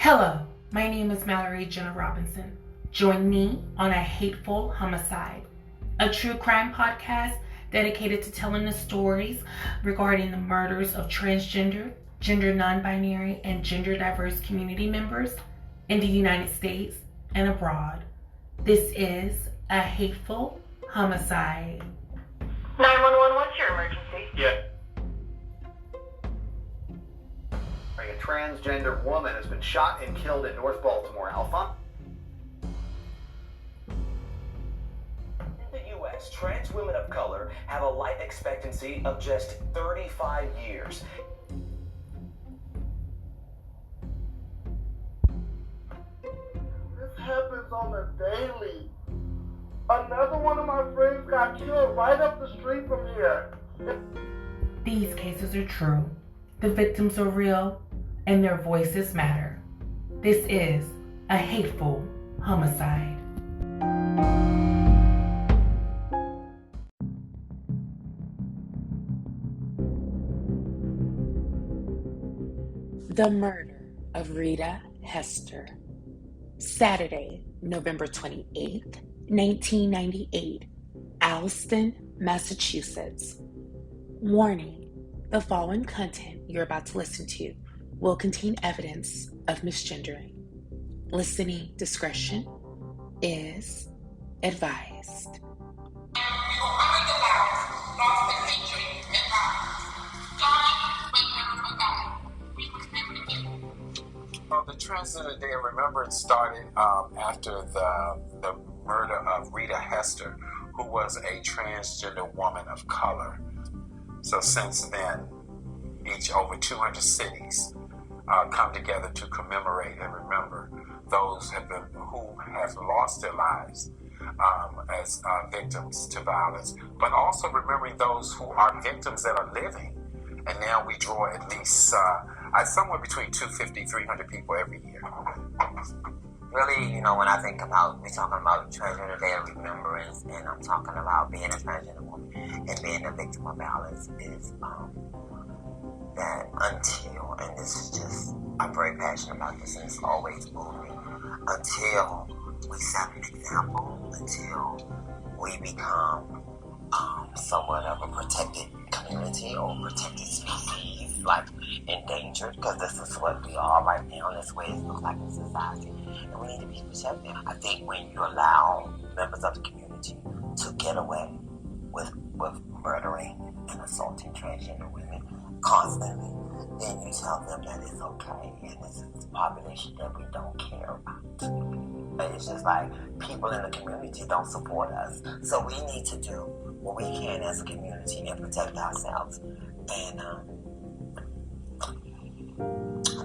Hello, my name is Mallory Jenna Robinson. Join me on A Hateful Homicide, a true crime podcast dedicated to telling the stories regarding the murders of transgender, gender non-binary, and gender diverse community members in the United States and abroad. This is A Hateful Homicide. 911, what's your emergency? Yeah. A transgender woman has been shot and killed in North Baltimore. Alpha? In the U.S., trans women of color have a life expectancy of just 35 years. This happens on a daily. Another one of my friends got killed right up the street from here. These cases are true. The victims are real, and their voices matter. This is A Hateful Homicide. The murder of Rita Hester. Saturday, November 28th, 1998, Allison, Massachusetts. Warning, the following content you're about to listen to will contain evidence of misgendering. Listening discretion is advised. Well, the Transgender Day of Remembrance started after the murder of Rita Hester, who was a transgender woman of color. So since then, over 200 cities come together to commemorate and remember those who have lost their lives as victims to violence, but also remembering those who are victims that are living. And now we draw at least somewhere between 250, 300 people every year. Really, when I think about, we're talking about Transgender Day of Remembrance, and I'm talking about being a transgender woman and being a victim of violence is that until, and this is just, I'm very passionate about this and it's always moving, until we set an example, until we become somewhat of a protected community or protected species, like endangered, because this is what we are right now, and this way it looks like in society, and we need to be protected. I think when you allow members of the community to get away with murdering and assaulting transgender women constantly, then you tell them that it's okay, and this is a population that we don't care about. But it's just like people in the community don't support us, so we need to do what we can as a community and protect ourselves. And I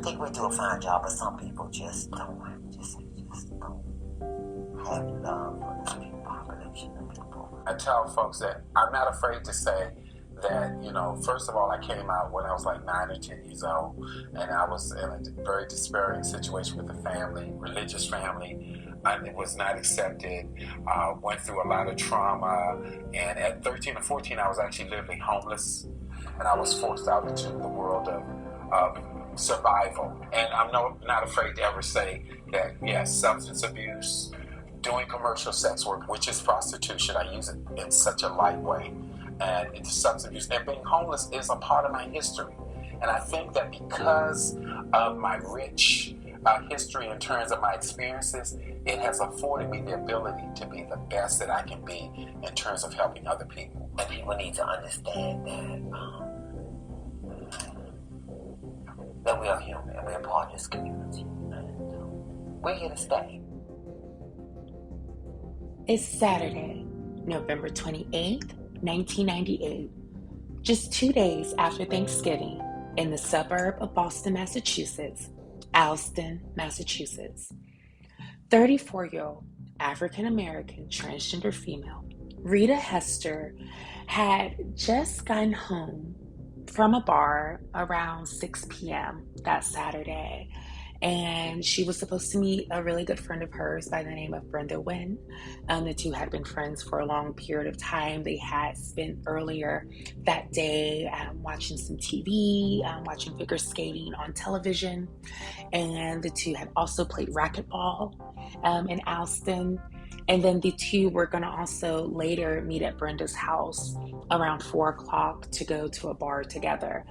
think we do a fine job, but some people just don't have love for this population of people. I tell folks that I'm not afraid to say that, first of all, I came out when I was like 9 or 10 years old, and I was in a very despairing situation with a family, religious family. It was not accepted, went through a lot of trauma, and at 13 or 14, I was actually literally homeless, and I was forced out into the world of survival. And I'm not afraid to ever say that, yes, substance abuse, doing commercial sex work, which is prostitution, I use it in such a light way, and it's substance abuse, and being homeless is a part of my history. And I think that because of my rich history in terms of my experiences, it has afforded me the ability to be the best that I can be in terms of helping other people. And people need to understand that we are human and we're part of this community. And we're here to stay. It's Saturday, November 28th, 1998, just 2 days after Thanksgiving in the suburb of Boston, Massachusetts, Allison, Massachusetts. 34-year-old African-American transgender female Rita Hester had just gotten home from a bar around 6 p.m. that Saturday, and she was supposed to meet a really good friend of hers by the name of Brenda Wynn. The two had been friends for a long period of time. They had spent earlier that day watching some TV, watching figure skating on television, and the two had also played racquetball in Allison. And then the two were going to also later meet at Brenda's house around 4 o'clock to go to a bar together.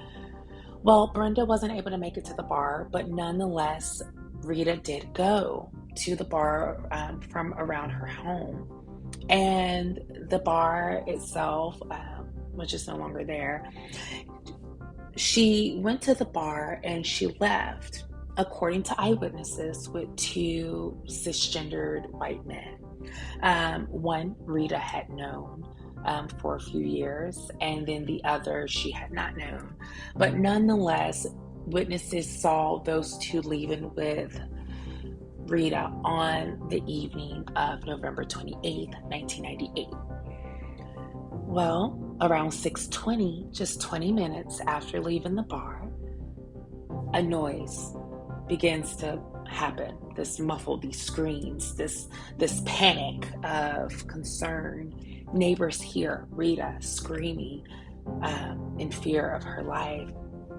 Well, Brenda wasn't able to make it to the bar, but nonetheless, Rita did go to the bar from around her home. And the bar itself, which is no longer there, she went to the bar and she left, according to eyewitnesses, with two cisgendered white men. One Rita had known for a few years, and then the other she had not known. But nonetheless, witnesses saw those two leaving with Rita on the evening of November 28th, 1998. Well, around 6:20, just 20 minutes after leaving the bar, a noise begins to happen. This muffled, these screams, this panic of concern. Neighbors hear Rita screaming in fear of her life.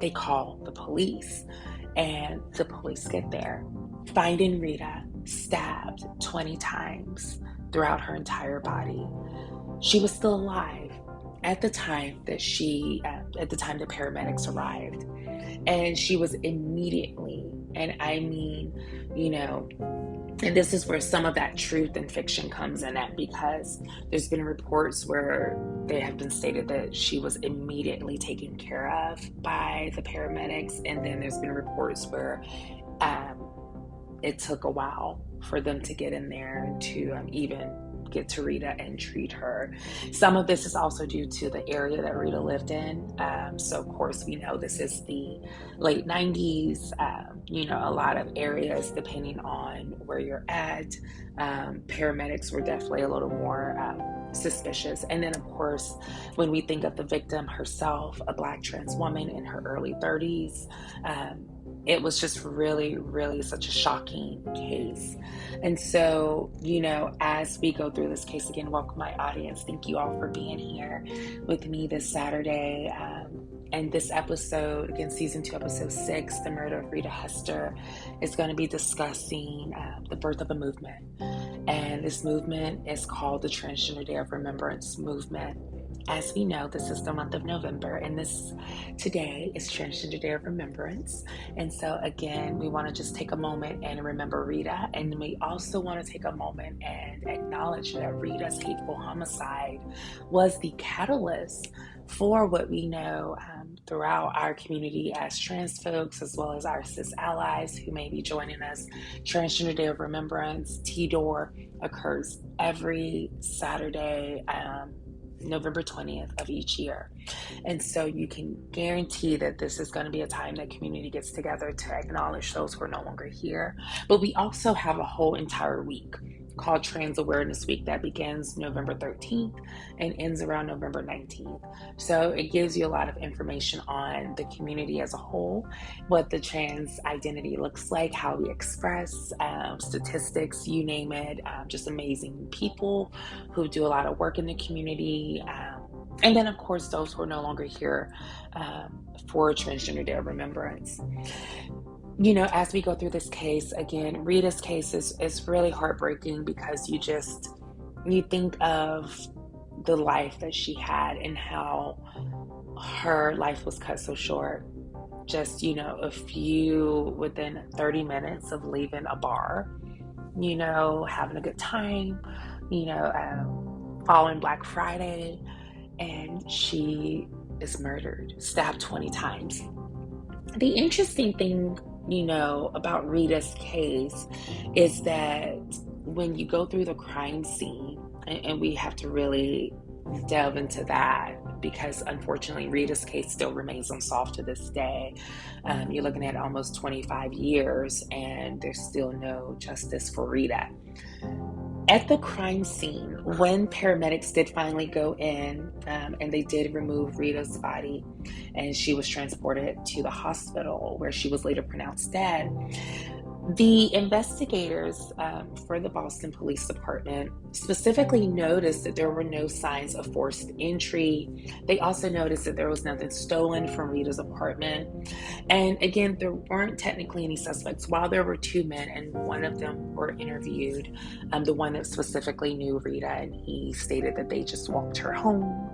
They call the police, and the police get there, finding Rita stabbed 20 times throughout her entire body. She was still alive at the time that the paramedics arrived, and she was immediately, and I mean, and this is where some of that truth and fiction comes in at, because there's been reports where they have been stated that she was immediately taken care of by the paramedics, and then there's been reports where it took a while for them to get in there to even get to Rita and treat her. Some of this is also due to the area that Rita lived in. So of course we know this is the late 90s. A lot of areas, depending on where you're at, paramedics were definitely a little more suspicious. And then of course, when we think of the victim herself, a Black trans woman in her early 30s, it was just really, really such a shocking case. And so, as we go through this case, again, welcome my audience. Thank you all for being here with me this Saturday. And this episode, again, season 2, episode 6, the murder of Rita Hester, is going to be discussing the birth of a movement. And this movement is called the Transgender Day of Remembrance movement. As we know, this is the month of November, and today is Transgender Day of Remembrance. And so again, we want to just take a moment and remember Rita, and we also want to take a moment and acknowledge that Rita's hateful homicide was the catalyst for what we know throughout our community as trans folks, as well as our cis allies who may be joining us. Transgender Day of Remembrance, TDOR, occurs every Saturday, November 20th of each year. And so you can guarantee that this is going to be a time that community gets together to acknowledge those who are no longer here. But we also have a whole entire week called Trans Awareness Week that begins November 13th and ends around November 19th. So it gives you a lot of information on the community as a whole, what the trans identity looks like, how we express, statistics, you name it, just amazing people who do a lot of work in the community. And then, of course, those who are no longer here for Transgender Day of Remembrance. As we go through this case, again, Rita's case is really heartbreaking, because you think of the life that she had and how her life was cut so short. Just, within 30 minutes of leaving a bar, having a good time, following Black Friday, and she is murdered, stabbed 20 times. The interesting thing, about Rita's case is that when you go through the crime scene, and we have to really delve into that, because unfortunately Rita's case still remains unsolved to this day. You're looking at almost 25 years and there's still no justice for Rita. At the crime scene, when paramedics did finally go in and they did remove Rita's body, and she was transported to the hospital where she was later pronounced dead, the investigators for the Boston Police Department specifically noticed that there were no signs of forced entry. They also noticed that there was nothing stolen from Rita's apartment. And again, there weren't technically any suspects. While there were two men, and one of them were interviewed, the one that specifically knew Rita, and he stated that they just walked her home,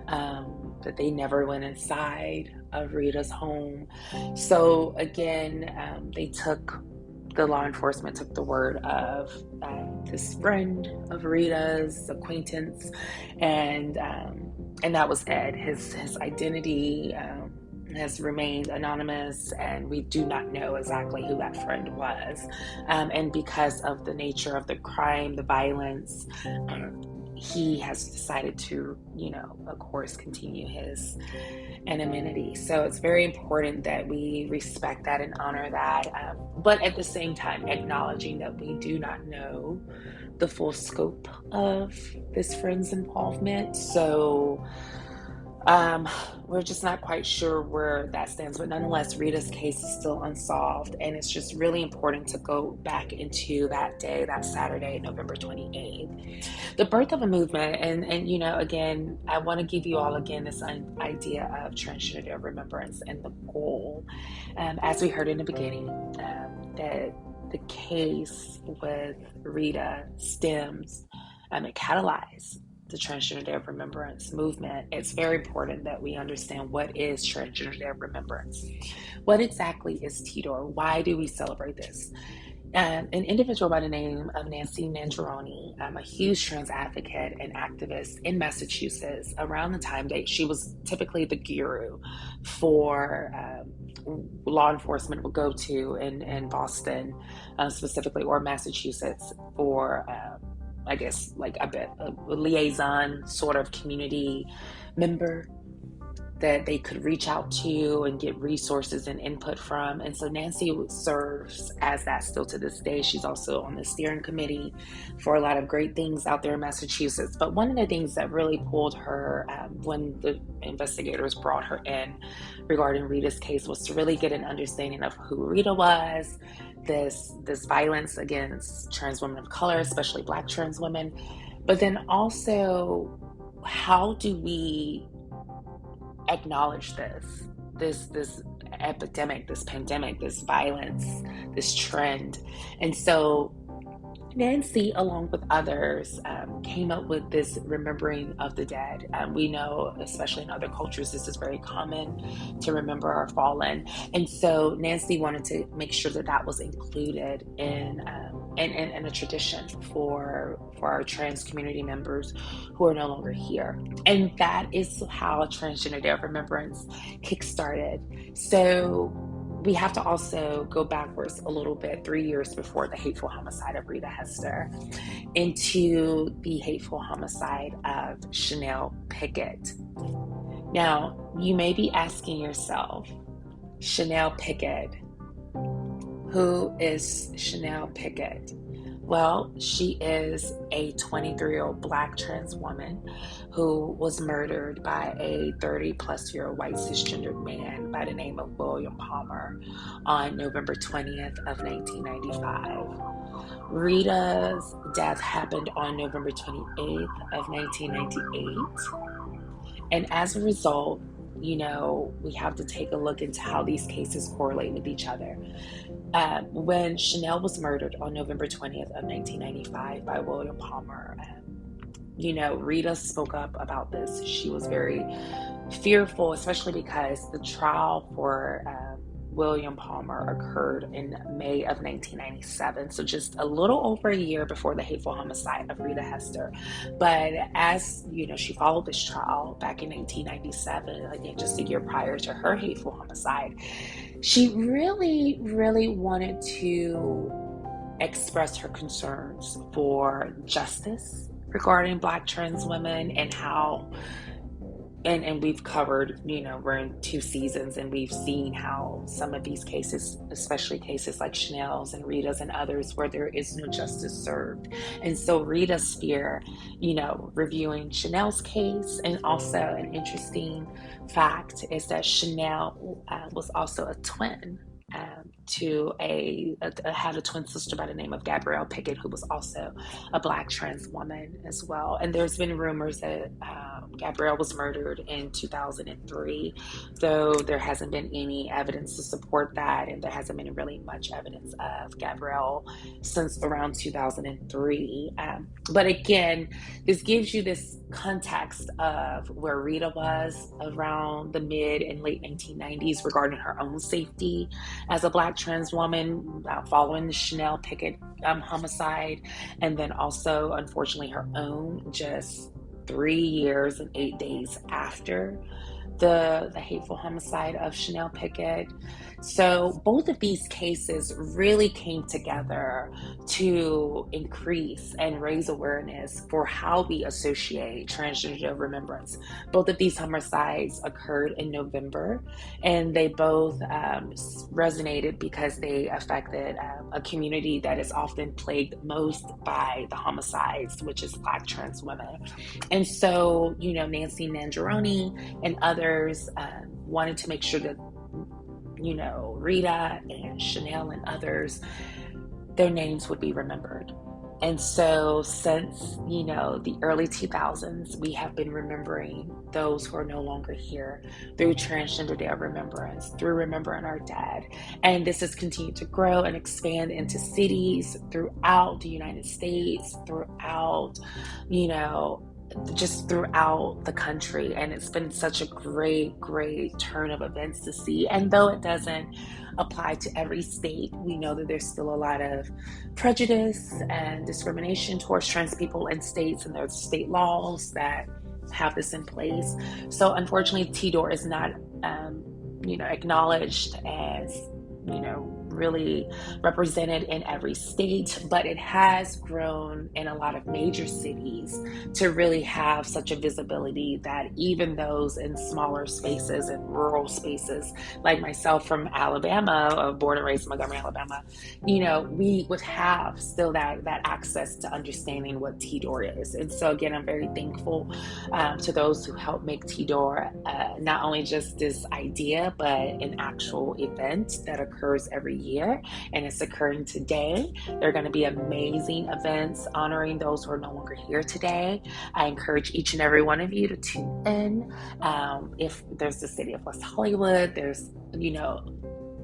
that they never went inside of Rita's home. So again, the law enforcement took the word of this friend of Rita's acquaintance, and that was Ed. His identity has remained anonymous, and we do not know exactly who that friend was. And because of the nature of the crime, the violence, he has decided to, of course, continue his anonymity. So it's very important that we respect that and honor that, but at the same time acknowledging that we do not know the full scope of this friend's involvement. So we're just not quite sure where that stands, but nonetheless, Rita's case is still unsolved, and it's just really important to go back into that day, that Saturday, November 28th, the birth of a movement. And again, I want to give you all again this idea of Transgender Day of Remembrance and the goal, as we heard in the beginning, that the case with Rita stems, it catalyzed the Transgender Day of Remembrance movement. It's very important that we understand what is Transgender Day of Remembrance. What exactly is TDOR? Why do we celebrate this? An individual by the name of Nancy Nangeroni, a huge trans advocate and activist in Massachusetts, around the time that she was typically the guru for law enforcement would go to in Boston, specifically, or Massachusetts, for I guess like a liaison sort of community member that they could reach out to and get resources and input from. And so Nancy serves as that still to this day. She's also on the steering committee for a lot of great things out there in Massachusetts. But one of the things that really pulled her when the investigators brought her in regarding Rita's case was to really get an understanding of who Rita was, this violence against trans women of color, especially Black trans women, but then also how do we acknowledge this epidemic, this pandemic, this violence, this trend. And so Nancy, along with others, came up with this remembering of the dead. We know, especially in other cultures, this is very common to remember our fallen. And so Nancy wanted to make sure that that was included in a tradition for our trans community members who are no longer here. And that is how Transgender Day of Remembrance kickstarted. So we have to also go backwards a little bit, 3 years before the hateful homicide of Rita Hester, into the hateful homicide of Chanel Pickett. Now, you may be asking yourself, Chanel Pickett, who is Chanel Pickett? Well, she is a 23-year-old Black trans woman who was murdered by a 30-plus-year-old white cisgendered man by the name of William Palmer on November 20th of 1995. Rita's death happened on November 28th of 1998. And as a result, we have to take a look into how these cases correlate with each other. When Chanel was murdered on November 20th of 1995 by William Palmer, Rita spoke up about this. She was very fearful, especially because the trial for William Palmer occurred in May of 1997, so just a little over a year before the hateful homicide of Rita Hester. But as she followed this trial back in 1997, again, just a year prior to her hateful homicide, she really, really wanted to express her concerns for justice regarding Black trans women and how and we've covered, we're in 2 seasons, and we've seen how some of these cases, especially cases like Chanel's and Rita's and others, where there is no justice served. And so Rita's Spear, reviewing Chanel's case, and also an interesting fact is that Chanel was also a twin had a twin sister by the name of Gabrielle Pickett, who was also a Black trans woman as well. And there's been rumors that Gabrielle was murdered in 2003, though there hasn't been any evidence to support that, and there hasn't been really much evidence of Gabrielle since around 2003. But again, this gives you this context of where Rita was around the mid and late 1990s regarding her own safety as a Black trans woman, following the Chanel Pickett homicide, and then also, unfortunately, her own just 3 years and 8 days after the hateful homicide of Chanel Pickett. So both of these cases really came together to increase and raise awareness for how we associate Transgender Day of Remembrance. Both of these homicides occurred in November, and they both resonated because they affected a community that is often plagued most by the homicides, which is Black trans women. And so, Nancy Nangeroni and others wanted to make sure that Rita and Chanel and others, their names would be remembered. And so since, the early 2000s, we have been remembering those who are no longer here through Transgender Day of Remembrance, through remembering our dead. And this has continued to grow and expand into cities throughout the United States, throughout, just throughout the country. And it's been such a great turn of events to see. And though it doesn't apply to every state, we know that there's still a lot of prejudice and discrimination towards trans people in states, and there's state laws that have this in place. So unfortunately, TDOR is not acknowledged as really represented in every state, but it has grown in a lot of major cities to really have such a visibility that even those in smaller spaces and rural spaces, like myself from Alabama, born and raised in Montgomery, Alabama, we would have still that access to understanding what TDOR is. And so again, I'm very thankful to those who helped make TDOR not only just this idea, but an actual event that occurs every year, and it's occurring today. There are going to be amazing events honoring those who are no longer here today. I encourage each and every one of you to tune in. If there's the city of West Hollywood, there's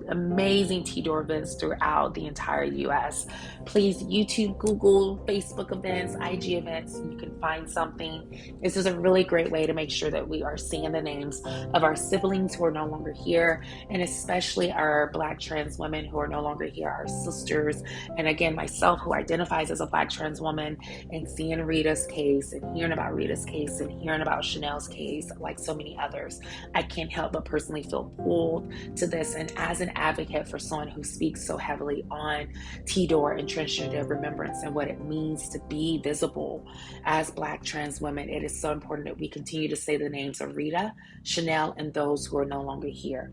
amazing TDOR events throughout the entire U.S. Please YouTube, Google, Facebook events, IG events. You can find something. This is a really great way to make sure that we are seeing the names of our siblings who are no longer here, and especially our Black trans women who are no longer here, our sisters. And again, myself, who identifies as a Black trans woman, and seeing Rita's case and hearing about Rita's case and hearing about Chanel's case, like so many others, I can't help but personally feel pulled to this. And as an advocate for someone who speaks so heavily on TDOR and Transgender Day of Remembrance and what it means to be visible as Black trans women, it is so important that we continue to say the names of Rita, Chanel, and those who are no longer here.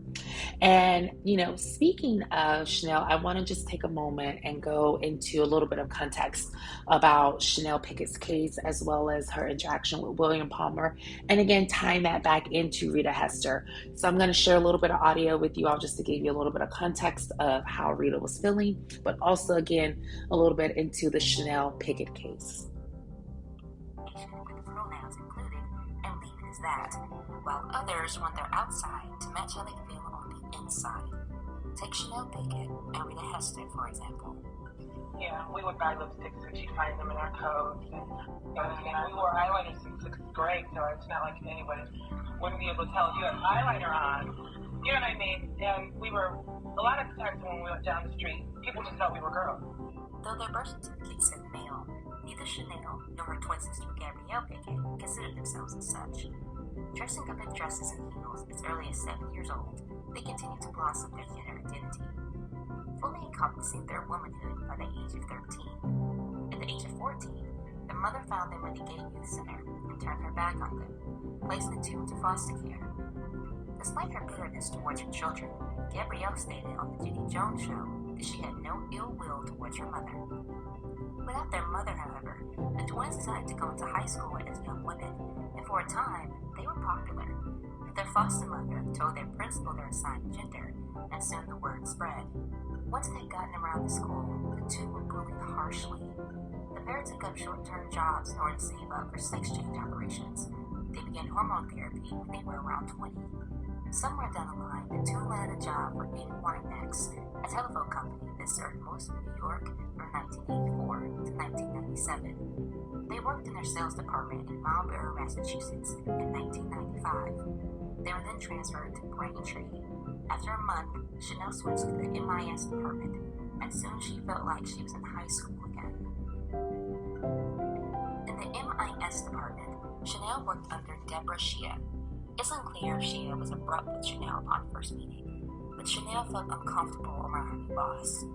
And, speaking of Chanel, I want to just take a moment and go into a little bit of context about Chanel Pickett's case, as well as her interaction with William Palmer. And again, tying that back into Rita Hester. So I'm going to share a little bit of audio with you all just to give you a little bit of context of how Rita was feeling, but also, again, a little bit into the Chanel Pickett case. With pronouns included, and leave it as that, while others want their outside to match how they feel on the inside. Take Chanel Pickett and Rita Hester, for example. Yeah, we would buy lipsticks and she'd find them in our coats. And we wore eyeliner since 6th grade, so it's not like anybody wouldn't be able to tell if you had eyeliner on. You know what I mean? And we were, a lot of times when we went down the street, people just thought we were girls. Though their birth certificate said male, neither Chanel nor her twin sister Gabrielle Pickett considered themselves as such. Dressing up in dresses and heels as early as 7 years old, they continued to blossom their gender identity, fully encompassing their womanhood by the age of 13. At the age of 14, their mother found them at the Gay Youth Center and turned her back on them, placing the two into foster care. Despite her bitterness towards her children, Gabrielle stated on the Judy Jones show that she had no ill will towards her mother. Without their mother, however, the twins decided to go into high school as young women, and for a time, they were popular. But their foster mother told their principal their assigned gender, and soon the word spread. Once they'd gotten around the school, the two were bullied harshly. The pair took up short-term jobs in order to save up for sex change operations. They began hormone therapy when they were around 20. Somewhere down the line, the two landed a job for 81X, a telephone company that served most of New York from 1984 to 1997. They worked in their sales department in Marlborough, Massachusetts in 1995. They were then transferred to Braintree. After a month, Chanel switched to the MIS department, and soon she felt like she was in high school again. In the MIS department, Chanel worked under Deborah Shea. It's unclear if Shea was abrupt with Chanel upon first meeting, but Chanel felt uncomfortable around her new boss.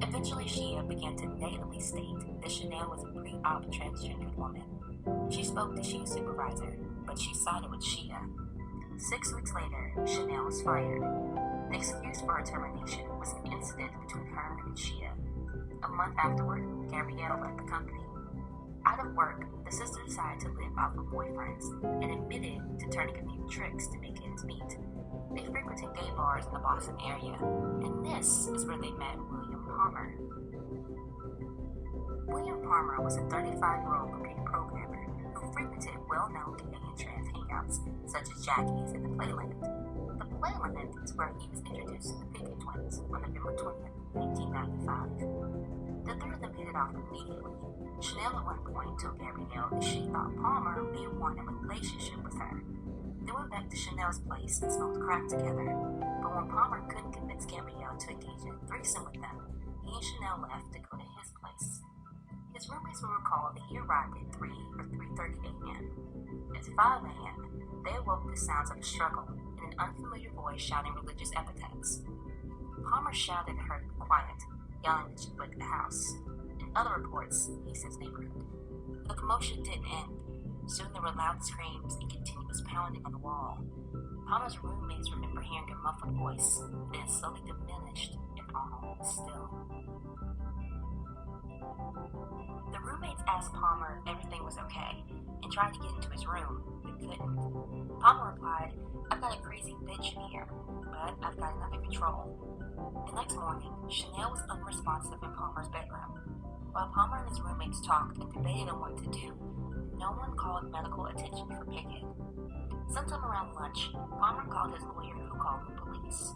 Eventually, Shea began to negatively state that Chanel was a pre-op transgendered woman. She spoke to Shea's supervisor, but she sided with Shea. 6 weeks later, Chanel was fired. The excuse for her termination was an incident between her and Shea. A month afterward, Gabrielle left the company. Out of work, the sister decided to live off of boyfriends and admitted to turning a few tricks to make ends meet. They frequented gay bars in the Boston area, and this is where they met William Palmer. William Palmer was a 35-year-old computer programmer who frequented well-known gay and trans hangouts such as Jackie's and the Playland. The Playland is where he was introduced to the Pickett twins on November 20th, 1995. The three of them hit it off immediately. Chanel at one point told Gabrielle that she thought Palmer may want a relationship with her. They went back to Chanel's place and smoked crack together, but when Palmer couldn't convince Gabrielle to engage in a threesome with them, he and Chanel left to go to his place. His roommates will recall that he arrived at 3 or 3:30 a.m. At 5 a.m., they awoke to sounds of a struggle and an unfamiliar voice shouting religious epithets. Palmer shouted at her to be quiet, yelling that she would the house. In other reports, he says neighborhood. The commotion didn't end. Soon there were loud screams and continuous pounding on the wall. Palmer's roommates remember hearing a muffled voice, and it slowly diminished, and all was still. The roommates asked Palmer if everything was okay, and tried to get into his room, but couldn't. Palmer replied, "I've got a crazy bitch in here, but I've got it under control." The next morning, Chanel was unresponsive in Palmer's bedroom. While Palmer and his roommates talked and debated on what to do, no one called medical attention for Pickett. Sometime around lunch, Palmer called his lawyer, who called the police.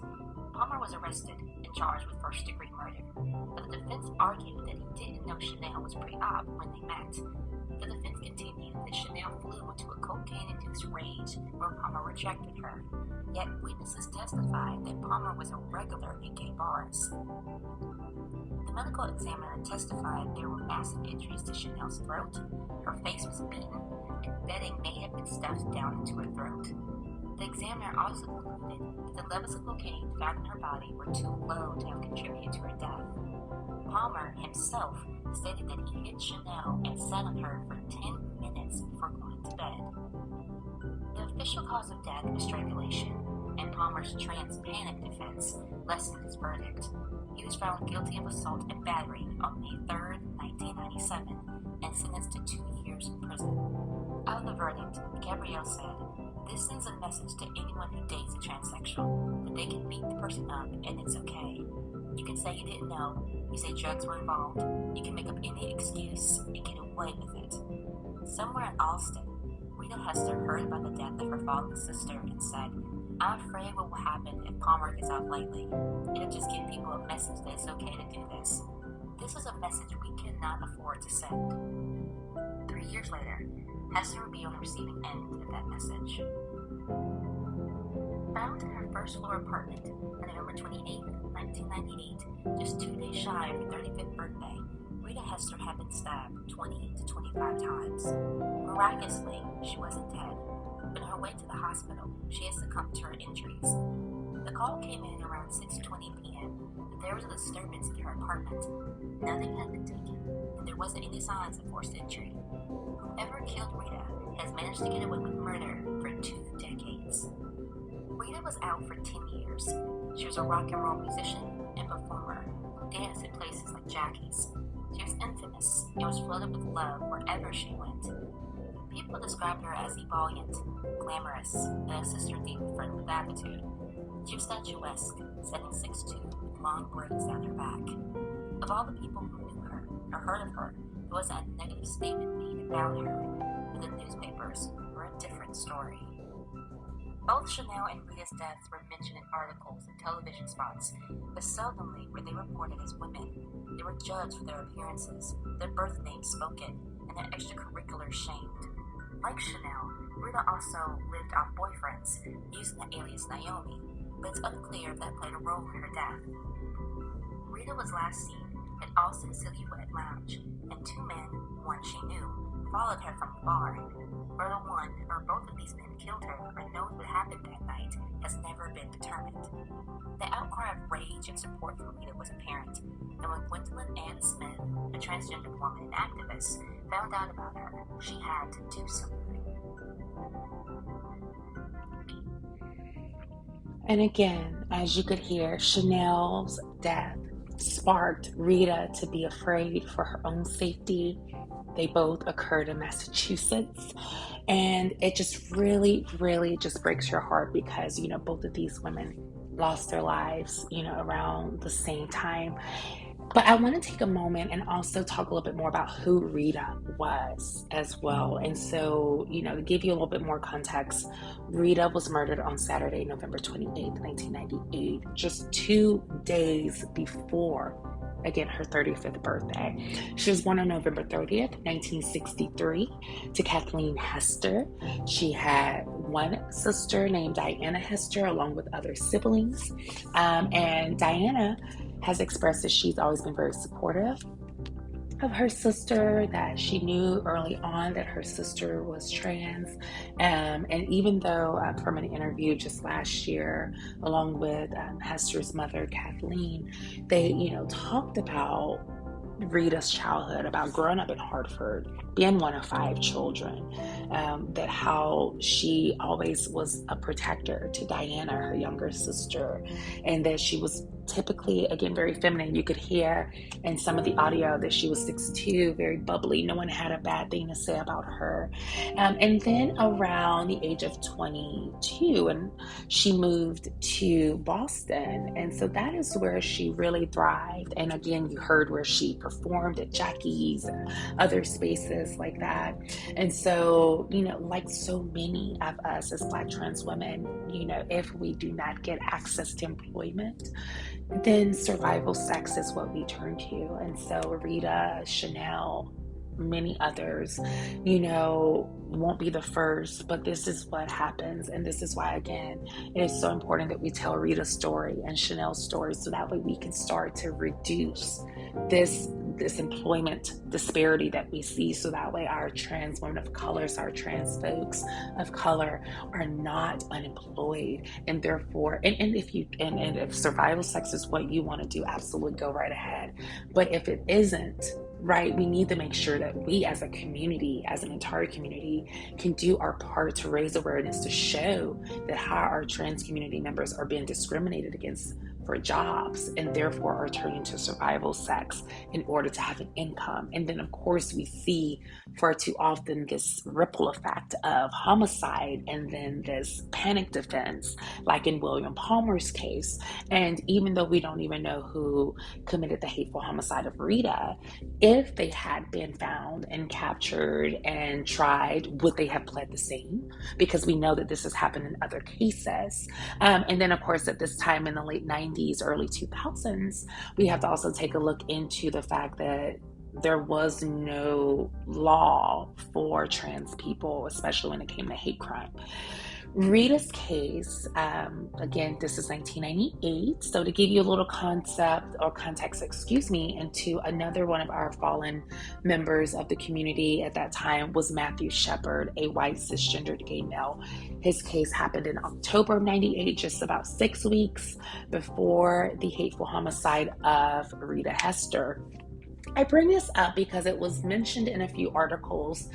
Palmer was arrested and charged with first-degree murder, but the defense argued that he didn't know Chanel was pre-op when they met. The defense continued that Chanel flew into a cocaine-induced rage where Palmer rejected her, yet witnesses testified that Palmer was a regular at gay bars. The medical examiner testified there were massive injuries to Chanel's throat, her face was beaten, and bedding may have been stuffed down into her throat. The examiner also concluded that the levels of cocaine found in her body were too low to have contributed to her death. Palmer himself stated that he hit Chanel and sat on her for 10 minutes before going to bed. The official cause of death was strangulation, and Palmer's trans panic defense lessened his verdict. He was found guilty of assault and battery on May 3, 1997, and sentenced to 2 years in prison. Out of the verdict, Gabrielle said, "This sends a message to anyone who dates a transsexual that they can beat the person up and it's okay. You can say you didn't know, you say drugs were involved, you can make up any excuse and get away with it." Somewhere in Allston, Rita Hester heard about the death of her fallen sister and said, "I'm afraid what will happen if Palmer gets out lately. It'll just give people a message that it's okay to do this. This is a message we cannot afford to send." 3 years later, Hester would be on the receiving end of that message. Found in her first-floor apartment on November 28, 1998, just 2 days shy of her 35th birthday, Rita Hester had been stabbed 20 to 25 times. Miraculously, she wasn't dead, but on her way to the hospital, she had succumbed to her injuries. The call came in around 6:20 p.m. that there was a disturbance in her apartment. Nothing had been taken, and there wasn't any signs of forced injury. Whoever killed Rita has managed to get away with murder for 2 decades. Rita was out for 10 years. She was a rock and roll musician and performer who danced at places like Jackie's. She was infamous and was flooded with love wherever she went. People described her as ebullient, glamorous, and a sister thief friend with attitude. She was statuesque, setting 6'2", with long braids down her back. Of all the people who knew her or heard of her, there wasn't a negative statement made about her, but the newspapers were a different story. Both Chanel and Rita's deaths were mentioned in articles and television spots, but seldomly were they reported as women. They were judged for their appearances, their birth names spoken, and their extracurriculars shamed. Like Chanel, Rita also lived off boyfriends, using the alias Naomi, but it's unclear if that played a role in her death. Rita was last seen at Allison Silhouette Lounge, and 2 men, one she knew, followed her from the bar. Whether one or both of these men killed her or knows what happened that night has never been determined. The outcry of rage and support for Rita was apparent, and when Gwendolyn Ann Smith, a transgender woman and activist, found out about her, she had to do something. And again, as you could hear, Chanel's death sparked Rita to be afraid for her own safety. They both occurred in Massachusetts. And it just really, really just breaks your heart because, both of these women lost their lives, around the same time. But I want to take a moment and also talk a little bit more about who Rita was as well. And so, to give you a little bit more context, Rita was murdered on Saturday, November 28th, 1998, just 2 days before, again, her 35th birthday. She was born on November 30th, 1963, to Kathleen Hester. She had one sister named Diana Hester, along with other siblings. And Diana has expressed that she's always been very supportive of her sister, that she knew early on that her sister was trans. And even though from an interview just last year, along with Hester's mother, Kathleen, they, talked about Rita's childhood, about growing up in Hartford, being one of 5 children, that how she always was a protector to Diana, her younger sister, and that she was typically, again, very feminine. You could hear in some of the audio that she was 6'2", very bubbly. No one had a bad thing to say about her. And then around the age of 22, and she moved to Boston. And so that is where she really thrived. And again, you heard where she performed at Jackie's and other spaces like that. And so, like so many of us as Black trans women, if we do not get access to employment, then survival sex is what we turn to. And so Rita, Chanel, many others, won't be the first, but this is what happens. And this is why, again, it is so important that we tell Rita's story and Chanel's story, so that way we can start to reduce this employment disparity that we see, so that way our trans women of color, our trans folks of color are not unemployed. And therefore, and if survival sex is what you want to do, absolutely go right ahead. But if it isn't, right, we need to make sure that we as a community, as an entire community, can do our part to raise awareness, to show that how our trans community members are being discriminated against for jobs, and therefore are turning to survival sex in order to have an income. And then, of course, we see far too often this ripple effect of homicide and then this panic defense, like in William Palmer's case. And even though we don't even know who committed the hateful homicide of Rita, if they had been found and captured and tried, would they have pled the same? Because we know that this has happened in other cases. And then, of course, at this time in the late 90s, early 2000s, we have to also take a look into the fact that there was no law for trans people, especially when it came to hate crime. Rita's case, again, this is 1998. So to give you a little context, into another one of our fallen members of the community at that time was Matthew Shepard, a white cisgendered gay male. His case happened in October of 98, just about 6 weeks before the hateful homicide of Rita Hester. I bring this up because it was mentioned in a few articles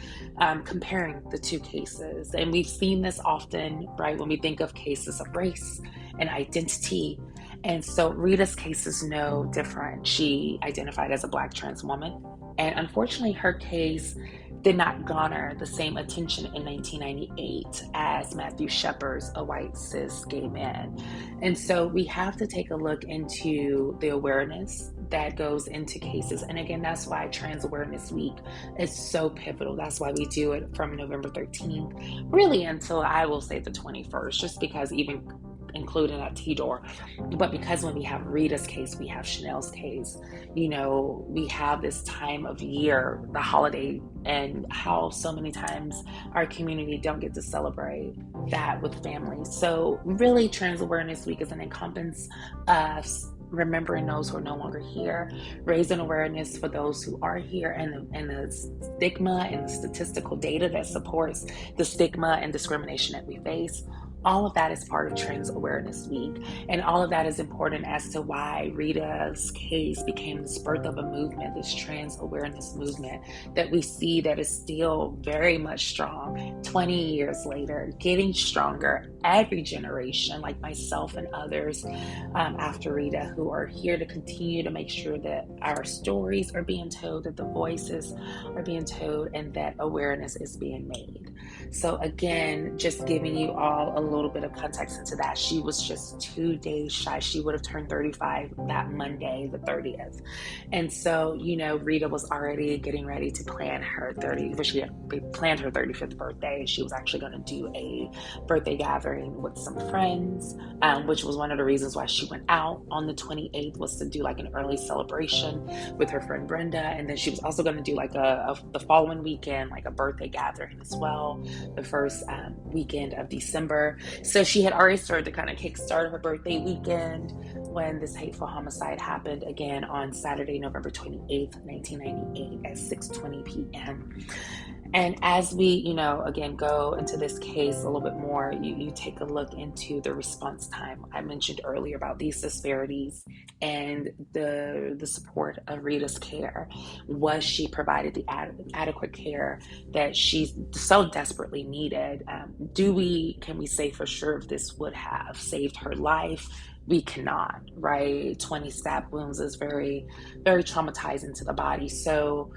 comparing the two cases. And we've seen this often, right, when we think of cases of race and identity. And so Rita's case is no different. She identified as a Black trans woman. And unfortunately, her case did not garner the same attention in 1998 as Matthew Shepard's, a white cis gay man. And so we have to take a look into the awareness that goes into cases. And again, that's why Trans Awareness Week is so pivotal. That's why we do it from November 13th, really until I will say the 21st, just because even including at TDOR, but because when we have Rita's case, we have Chanel's case, you know, we have this time of year, the holiday, and how so many times our community don't get to celebrate that with families. So really, Trans Awareness Week is an encompass of remembering those who are no longer here, raising awareness for those who are here, and the stigma and the statistical data that supports the stigma and discrimination that we face. All of that is part of Trans Awareness Week. And all of that is important as to why Rita's case became this birth of a movement, this trans awareness movement that we see that is still very much strong 20 years later, getting stronger every generation, like myself and others after Rita, who are here to continue to make sure that our stories are being told, that the voices are being told, and that awareness is being made. So again, just giving you all a little bit of context into that. She was just 2 days shy. She would have turned 35 that Monday, the 30th. And so, you know, Rita was already getting ready to plan her 35th birthday. She was actually going to do a birthday gathering with some friends, which was one of the reasons why she went out on the 28th, was to do like an early celebration with her friend Brenda. And then she was also going to do like the following weekend, like a birthday gathering as well, the first weekend of December. So she had already started to kind of kickstart her birthday weekend when this hateful homicide happened again on Saturday, November 28th, 1998 at 6:20 p.m. And as we, you know, again, go into this case a little bit more, you take a look into the response time. I mentioned earlier about these disparities and the support of Rita's care. Was she provided the adequate care that she so desperately needed? Can we say for sure if this would have saved her life? We cannot, right? 20 stab wounds is very, very traumatizing to the body. So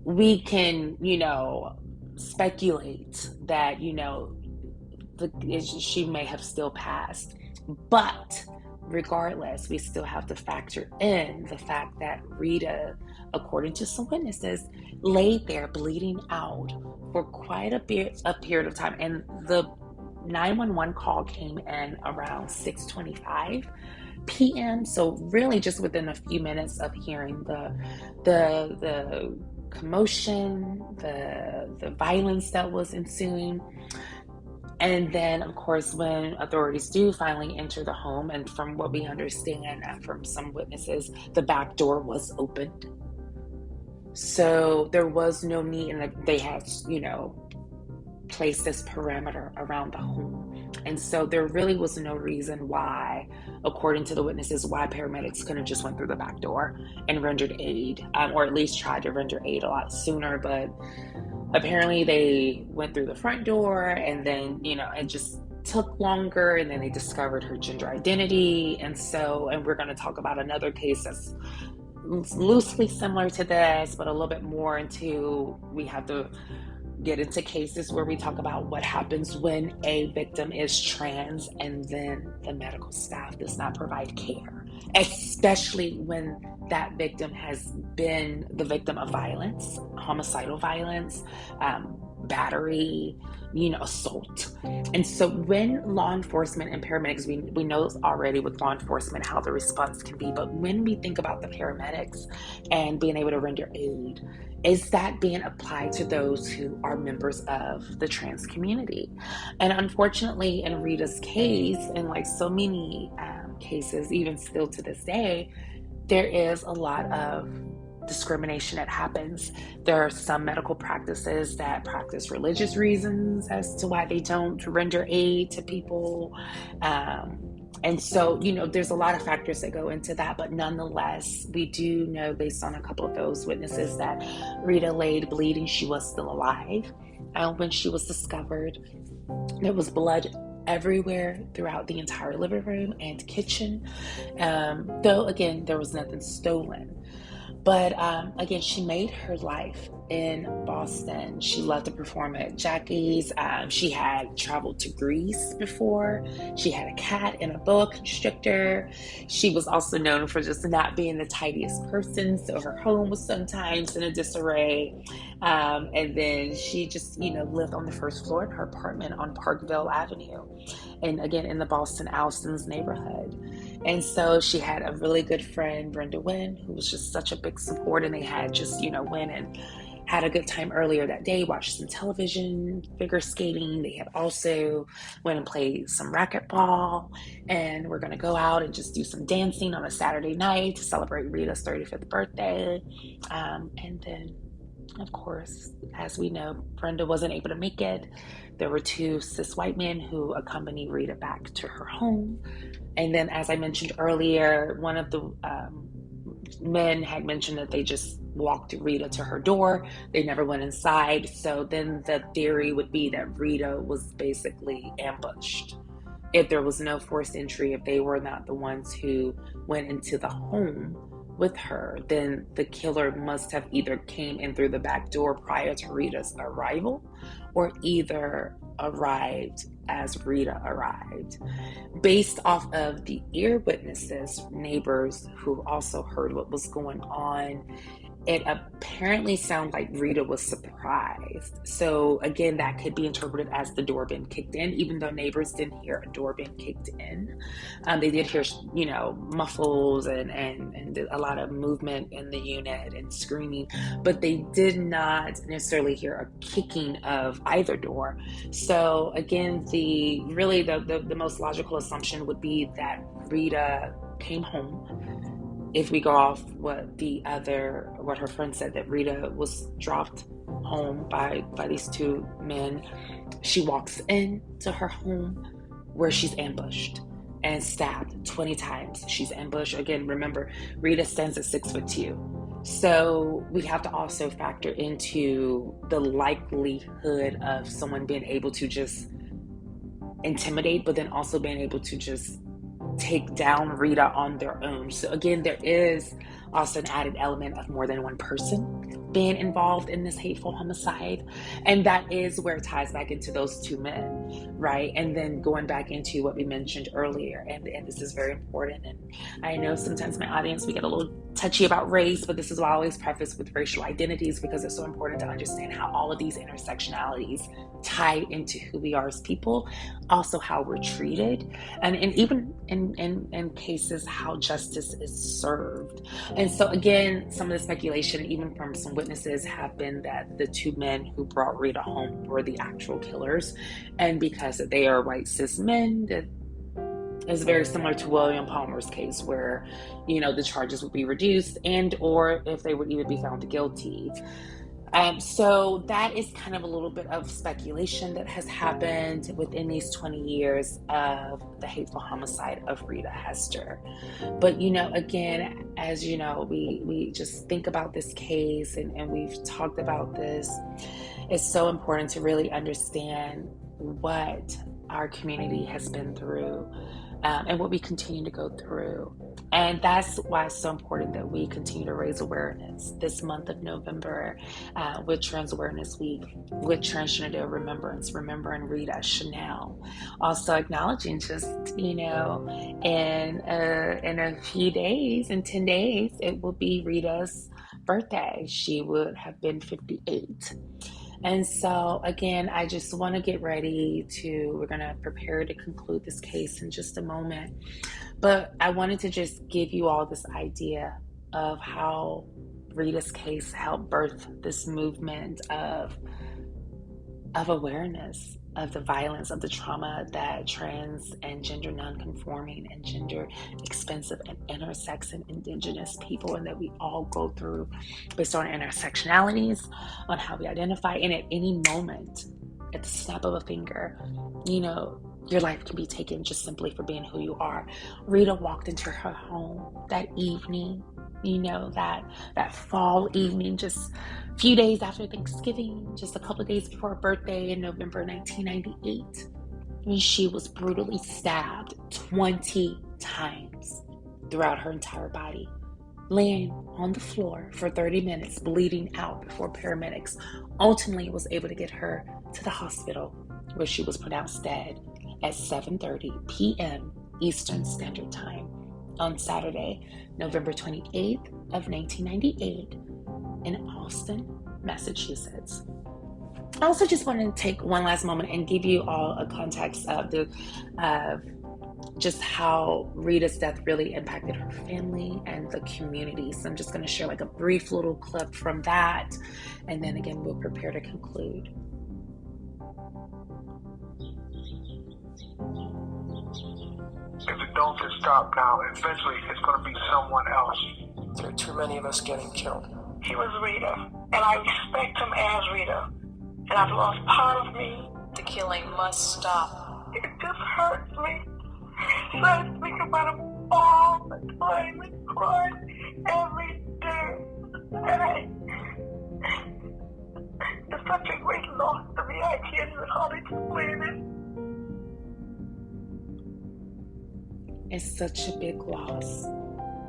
we can, you know, speculate that, you know, she may have still passed. But regardless, we still have to factor in the fact that Rita, according to some witnesses, laid there bleeding out for quite a period of time. And the 911 call came in around 6:25 p.m. So really just within a few minutes of hearing the commotion, the violence that was ensuing. And then, of course, when authorities do finally enter the home, and from what we understand from some witnesses, the back door was opened. So there was no need, and they had, you know, placed this perimeter around the home. And so there really was no reason why, according to the witnesses, why paramedics couldn't have just went through the back door and rendered aid, or at least tried to render aid a lot sooner. But apparently they went through the front door, and then, you know, it just took longer, and then they discovered her gender identity. And we're going to talk about another case that's loosely similar to this, but a little bit more into, we have to get into cases where we talk about what happens when a victim is trans and then the medical staff does not provide care, especially when that victim has been the victim of violence, homicidal violence, battery, you know, assault. And so when law enforcement and paramedics, we know already with law enforcement how the response can be, but when we think about the paramedics and being able to render aid, is that being applied to those who are members of the trans community? And unfortunately, in Rita's case, and like so many cases, even still to this day, there is a lot of discrimination that happens. There are some medical practices that practice religious reasons as to why they don't render aid to people. And so, there's a lot of factors that go into that, but nonetheless, we do know based on a couple of those witnesses that Rita laid bleeding. She was still alive when she was discovered. There was blood everywhere throughout the entire living room and kitchen. Though, again, there was nothing stolen. But again, she made her life in Boston. She loved to perform at Jackie's. She had traveled to Greece before. She had a cat and a boa constrictor. She was also known for just not being the tidiest person, so her home was sometimes in a disarray. And then she just, lived on the first floor in her apartment on Parkville Avenue, and again in the Boston Allison's neighborhood. And so she had a really good friend, Brenda Wynn, who was just such a big support, and they had just, went and had a good time earlier that day, watched some television, figure skating. They had also went and played some racquetball, and we're going to go out and just do some dancing on a Saturday night to celebrate Rita's 35th birthday. And then, of course, as we know, Brenda wasn't able to make it. There were two cis white men who accompanied Rita back to her home. And then, as I mentioned earlier, one of the men had mentioned that they just walked Rita to her door. They never went inside. So then the theory would be that Rita was basically ambushed. If there was no forced entry, if they were not the ones who went into the home with her, then the killer must have either came in through the back door prior to Rita's arrival, or either arrived as Rita arrived. Based off of the ear witnesses, neighbors who also heard what was going on, it apparently sounded like Rita was surprised. So again, that could be interpreted as the door being kicked in, even though neighbors didn't hear a door being kicked in. They did hear, muffles and a lot of movement in the unit and screaming, but they did not necessarily hear a kicking of either door. So again, the most logical assumption would be that Rita came home. If we go off what her friend said, that Rita was dropped home by these two men, she walks into her home where she's ambushed and stabbed 20 times. She's ambushed. Again, remember, Rita stands at 6'2". So we have to also factor into the likelihood of someone being able to just intimidate, but then also being able to just take down Rita on their own. So again, there is also an added element of more than one person being involved in this hateful homicide. And that is where it ties back into those two men, right? And then going back into what we mentioned earlier, and this is very important. And I know sometimes my audience, we get a little touchy about race, but this is why I always preface with racial identities, because it's so important to understand how all of these intersectionalities tie into who we are as people, also how we're treated, and even in cases how justice is served. And so again, some of the speculation, even from some witnesses, have been that the two men who brought Rita home were the actual killers, and because they are white cis men, that is very similar to William Palmer's case, where the charges would be reduced, and or if they would even be found guilty. So that is kind of a little bit of speculation that has happened within these 20 years of the hateful homicide of Rita Hester. But, again, as we just think about this case, and we've talked about this, it's so important to really understand what our community has been through, and what we continue to go through. And that's why it's so important that we continue to raise awareness this month of November, with Trans Awareness Week, with Transgender Day of Remembrance, remembering Rita, Chanel. Also acknowledging just, in a few days, in 10 days, it will be Rita's birthday. She would have been 58. And so, again, I just want to get ready we're going to prepare to conclude this case in just a moment. But I wanted to just give you all this idea of how Rita's case helped birth this movement of awareness, of the violence, of the trauma that trans and gender non-conforming and gender expensive and intersex and indigenous people, and that we all go through based on intersectionalities, on how we identify. And at any moment, at the snap of a finger, your life can be taken just simply for being who you are. Rita walked into her home that evening, that fall evening, just a few days after Thanksgiving, just a couple of days before her birthday in November 1998, when she was brutally stabbed 20 times throughout her entire body, laying on the floor for 30 minutes, bleeding out before paramedics ultimately was able to get her to the hospital, where she was pronounced dead at 7:30 p.m. Eastern Standard Time on Saturday, November 28th of 1998 in Allison, Massachusetts. I also just want to take one last moment and give you all a context of just how Rita's death really impacted her family and the community. So I'm just going to share like a brief little clip from that, and then again we'll prepare to conclude. If it don't get stopped now, eventually it's going to be someone else. There are too many of us getting killed. He was Rita, and I respect him as Rita, and I've lost part of me. The killing must stop. It just hurts me. So I think about him all the time and cry every day. It's such a great loss to me. I can't even hardly explain it. It's such a big loss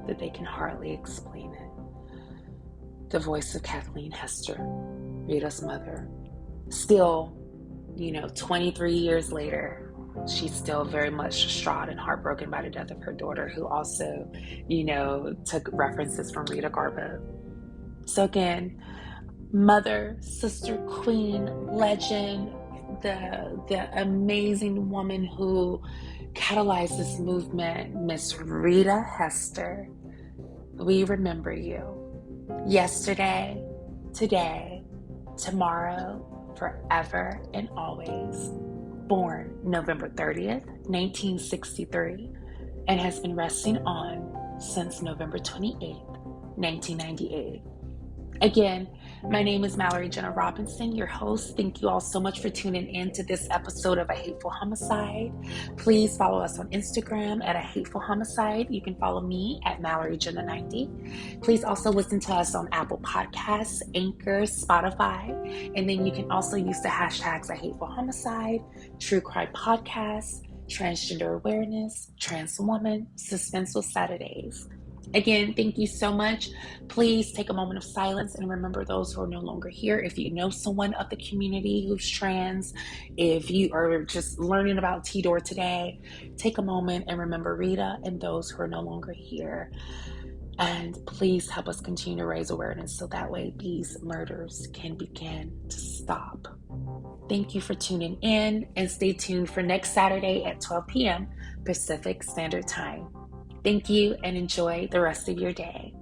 that they can hardly explain it. The voice of Kathleen Hester, Rita's mother. Still, 23 years later, she's still very much distraught and heartbroken by the death of her daughter, who also, took references from Rita Garbo. So again, mother, sister, queen, legend, the amazing woman who catalyzed this movement, Miss Rita Hester. We remember you. Yesterday, today, tomorrow, forever and always. Born November 30th, 1963, and has been resting on since November 28th, 1998. Again, my name is Mallory Jenna Robinson, your host. Thank you all so much for tuning in to this episode of A Hateful Homicide. Please follow us on Instagram at A Hateful Homicide. You can follow me at Mallory Jenna 90. Please also listen to us on Apple Podcasts, Anchor, Spotify. And then you can also use the hashtags A Hateful Homicide, True Crime Podcast, Transgender Awareness, Trans Woman, Suspenseful Saturdays. Again, thank you so much. Please take a moment of silence and remember those who are no longer here. If you know someone of the community who's trans, if you are just learning about TDOR today, take a moment and remember Rita and those who are no longer here. And please help us continue to raise awareness so that way these murders can begin to stop. Thank you for tuning in, and stay tuned for next Saturday at 12 p.m. Pacific Standard Time. Thank you and enjoy the rest of your day.